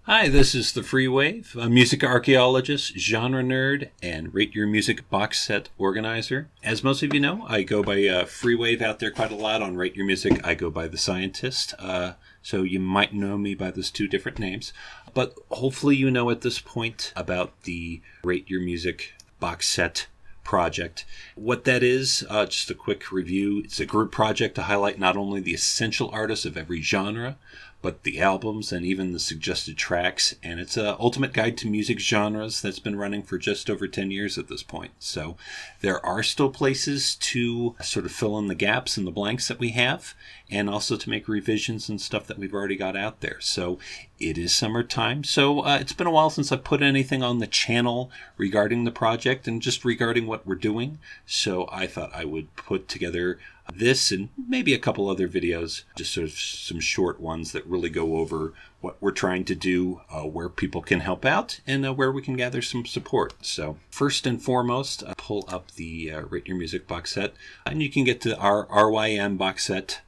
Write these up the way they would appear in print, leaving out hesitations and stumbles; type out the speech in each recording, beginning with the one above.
Hi, this is the Freewave, a music archaeologist, genre nerd, and Rate Your Music box set organizer. As most of you know, I go by Freewave out there quite a lot. On Rate Your Music, I go by The Scientist. So you might know me by those two different names. But hopefully you know at this point about the Rate Your Music box set project. What that is, just a quick review. It's a group project to highlight not only the essential artists of every genre, but the albums and even the suggested tracks. And it's an ultimate guide to music genres that's been running for just over 10 years at this point. So there are still places to sort of fill in the gaps and the blanks that we have, and also to make revisions and stuff that we've already got out there. So it is summertime. So it's been a while since I put anything on the channel regarding the project and just regarding what we're doing. So I thought I would put together this and maybe a couple other videos, just sort of some short ones that really go over what we're trying to do, where people can help out, and where we can gather some support. So first and foremost, pull up the Rate Your Music box set, and you can get to our RYM Box Set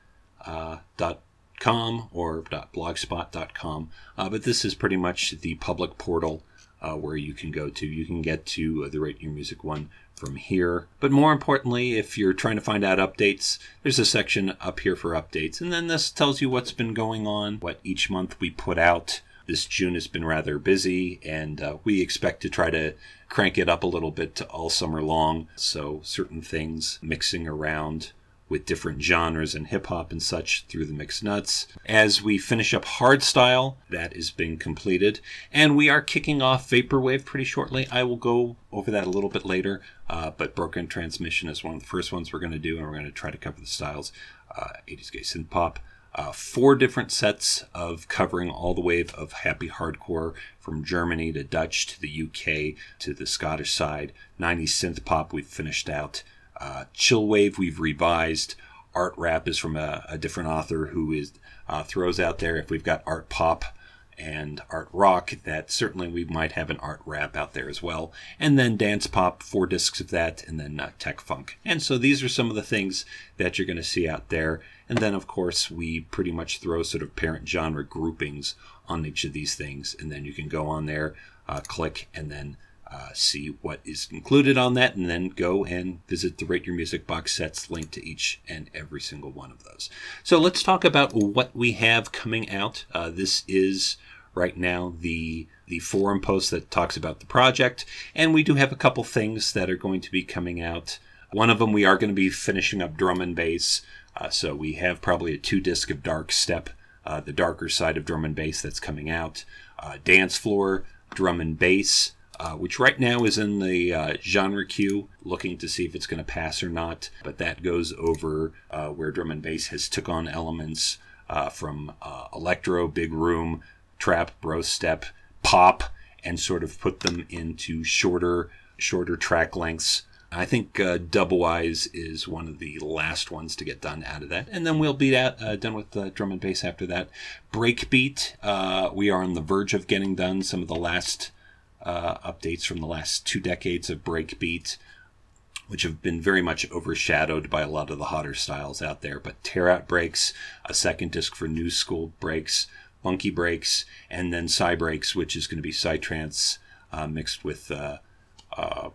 .com or .blogspot.com, but this is pretty much the public portal where you can go to. You can get to the Rate Your Music one from here. But more importantly, if you're trying to find out updates, there's a section up here for updates. And then this tells you what's been going on, what each month we put out. This June has been rather busy, and we expect to try to crank it up a little bit all summer long. So certain things mixing around with different genres and hip-hop and such through the mixed nuts. As we finish up hardstyle, that is being completed. And we are kicking off Vaporwave pretty shortly. I will go over that a little bit later, but Broken Transmission is one of the first ones we're going to do, and we're going to try to cover the styles. 80s gay synth pop. 4 different sets of covering all the wave of happy hardcore, from Germany to Dutch to the UK to the Scottish side. 90s synth pop we've finished out. Chill wave we've revised. Art rap is from a different author who is throws out there. If we've got art pop and art rock, that certainly we might have an art rap out there as well. And then dance pop, 4 discs of that, and then tech funk. And so these are some of the things that you're going to see out there. And then of course we pretty much throw sort of parent genre groupings on each of these things, and then you can go on there, click, and then see what is included on that, and then go and visit the Rate Your Music box sets linked to each and every single one of those. So let's talk about what we have coming out. This is right now the forum post that talks about the project, and we do have a couple things that are going to be coming out. One of them, we are going to be finishing up drum and bass. So we have probably a 2-disc of Dark Step, the darker side of drum and bass that's coming out. Dance floor, drum and bass, which right now is in the genre queue, looking to see if it's going to pass or not. But that goes over where drum and bass has took on elements from electro, big room, trap, bro step, pop, and sort of put them into shorter track lengths. I think Double Eyes is one of the last ones to get done out of that. And then we'll be done with drum and bass after that. Breakbeat, we are on the verge of getting done some of the last updates from the last 2 decades of breakbeat, which have been very much overshadowed by a lot of the hotter styles out there. But Tear Out breaks, a 2nd disc for new school breaks, funky breaks, and then Psy breaks, which is going to be Psytrance mixed with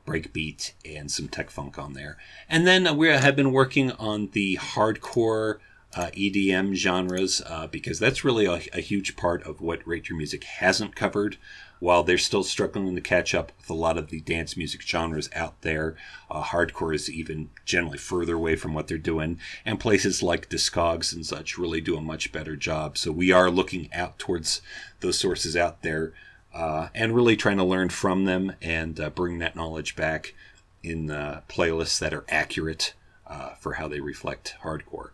breakbeat and some tech funk on there. And then we have been working on the hardcore EDM genres, because that's really a huge part of what Rate Your Music hasn't covered. While they're still struggling to catch up with a lot of the dance music genres out there, hardcore is even generally further away from what they're doing, and places like Discogs and such really do a much better job. So we are looking out towards those sources out there, and really trying to learn from them and bring that knowledge back in playlists that are accurate for how they reflect hardcore.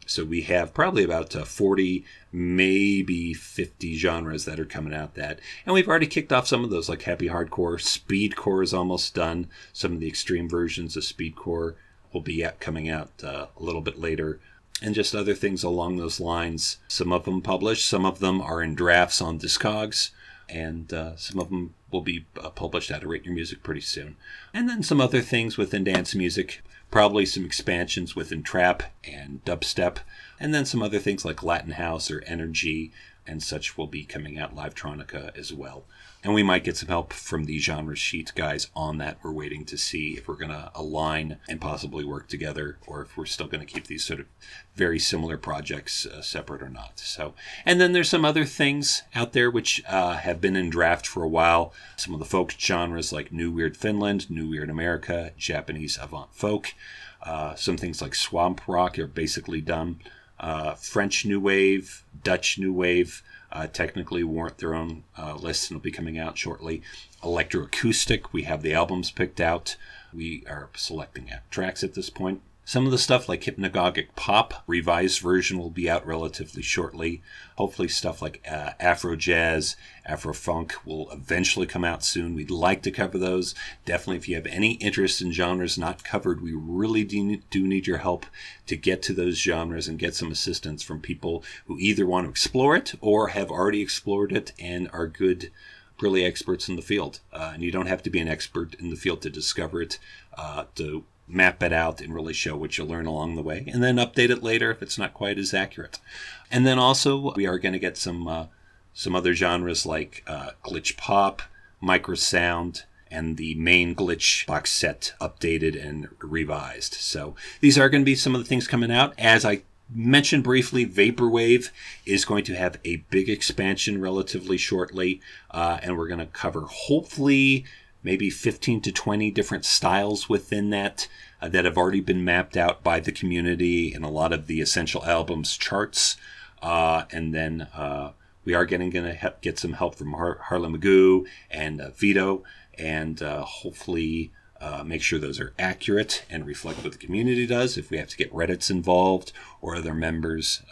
So we have probably about 40, maybe 50 genres that are coming out that. And we've already kicked off some of those, like happy hardcore. Speedcore is almost done. Some of the extreme versions of speedcore will be coming out a little bit later. And just other things along those lines. Some of them published, some of them are in drafts on Discogs, and some of them will be published out of Rate Your Music pretty soon. And then some other things within dance music. Probably some expansions within trap and dubstep, and then some other things like Latin house or energy and such will be coming out, Livetronica as well. And we might get some help from the genre sheet guys on that. We're waiting to see if we're going to align and possibly work together, or if we're still going to keep these sort of very similar projects separate or not. So, and then there's some other things out there which have been in draft for a while. Some of the folk genres like New Weird Finland, New Weird America, Japanese avant folk. Some things like swamp rock are basically done. French New Wave, Dutch New Wave, technically warrant their own lists and will be coming out shortly. Electroacoustic, we have the albums picked out. We are selecting tracks at this point. Some of the stuff like hypnagogic pop, revised version will be out relatively shortly. Hopefully stuff like Afro jazz, Afro funk will eventually come out soon. We'd like to cover those. Definitely if you have any interest in genres not covered, we really do need your help to get to those genres and get some assistance from people who either want to explore it or have already explored it and are good, really experts in the field. And you don't have to be an expert in the field to discover it, to map it out and really show what you learn along the way, and then update it later if it's not quite as accurate. And then also we are going to get some other genres like glitch pop, microsound, and the main glitch box set updated and revised. So these are going to be some of the things coming out. As I mentioned briefly, Vaporwave is going to have a big expansion relatively shortly, and we're going to cover hopefully maybe 15 to 20 different styles within that that have already been mapped out by the community in a lot of the Essential Albums charts. And then we are going to get some help from Harley Magoo and Vito, and hopefully make sure those are accurate and reflect what the community does. If we have to get Reddits involved or other members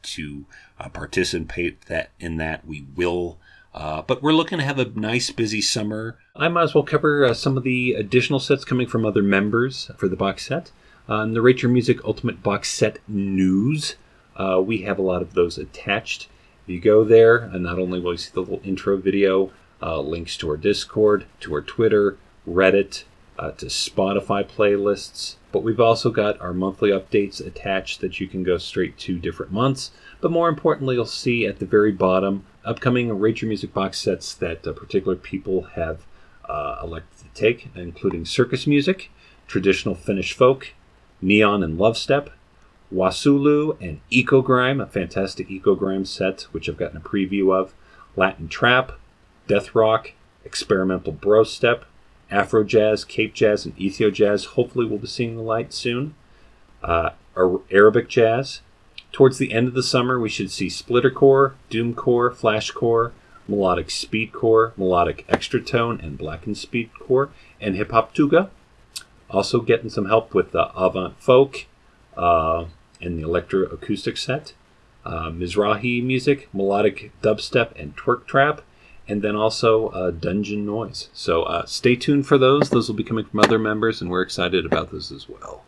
to participate in that, we will. But we're looking to have a nice, busy summer. I might as well cover some of the additional sets coming from other members for the box set. The Rate Your Music Ultimate Box Set News. We have a lot of those attached. If you go there, and not only will you see the little intro video, links to our Discord, to our Twitter, Reddit, to Spotify playlists, but we've also got our monthly updates attached that you can go straight to different months. But more importantly, you'll see at the very bottom upcoming Rate Your Music box sets that particular people have elected to take, including circus music, traditional Finnish folk, neon and love step, Wasulu and Eco Grime, a fantastic Eco Grime set, which I've gotten a preview of, Latin trap, death rock, experimental bro step, Afro jazz, Cape jazz, and Ethio jazz. Hopefully we'll be seeing the light soon. Arabic jazz. Towards the end of the summer, we should see splittercore, doomcore, flashcore, melodic speedcore, melodic extratone, and blackened speedcore, and hip hop tuga. Also getting some help with the avant folk and the electroacoustic set, Mizrahi music, melodic dubstep, and twerk trap. And then also dungeon noise. So stay tuned for those. Those will be coming from other members, and we're excited about those as well.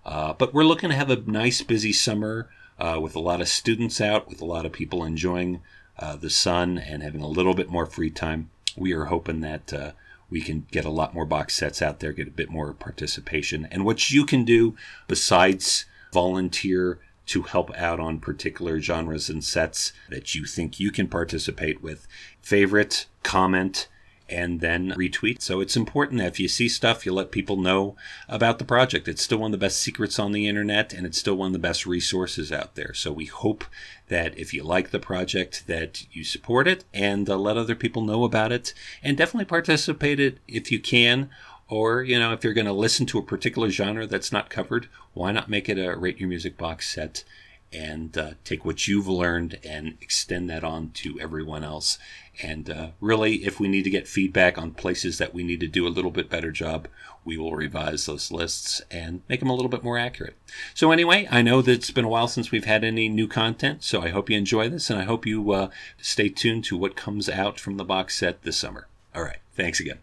But we're looking to have a nice, busy summer with a lot of students out, with a lot of people enjoying the sun and having a little bit more free time. We are hoping that we can get a lot more box sets out there, get a bit more participation. And what you can do besides volunteer to help out on particular genres and sets that you think you can participate with, favorite, comment, and then retweet. So it's important that if you see stuff, you let people know about the project. It's still one of the best secrets on the internet, and it's still one of the best resources out there. So we hope that if you like the project, that you support it and let other people know about it, and definitely participate it if you can. Or, you know, if you're going to listen to a particular genre that's not covered, why not make it a Rate Your Music box set and take what you've learned and extend that on to everyone else. And really, if we need to get feedback on places that we need to do a little bit better job, we will revise those lists and make them a little bit more accurate. So anyway, I know that it's been a while since we've had any new content, so I hope you enjoy this, and I hope you stay tuned to what comes out from the box set this summer. All right, thanks again.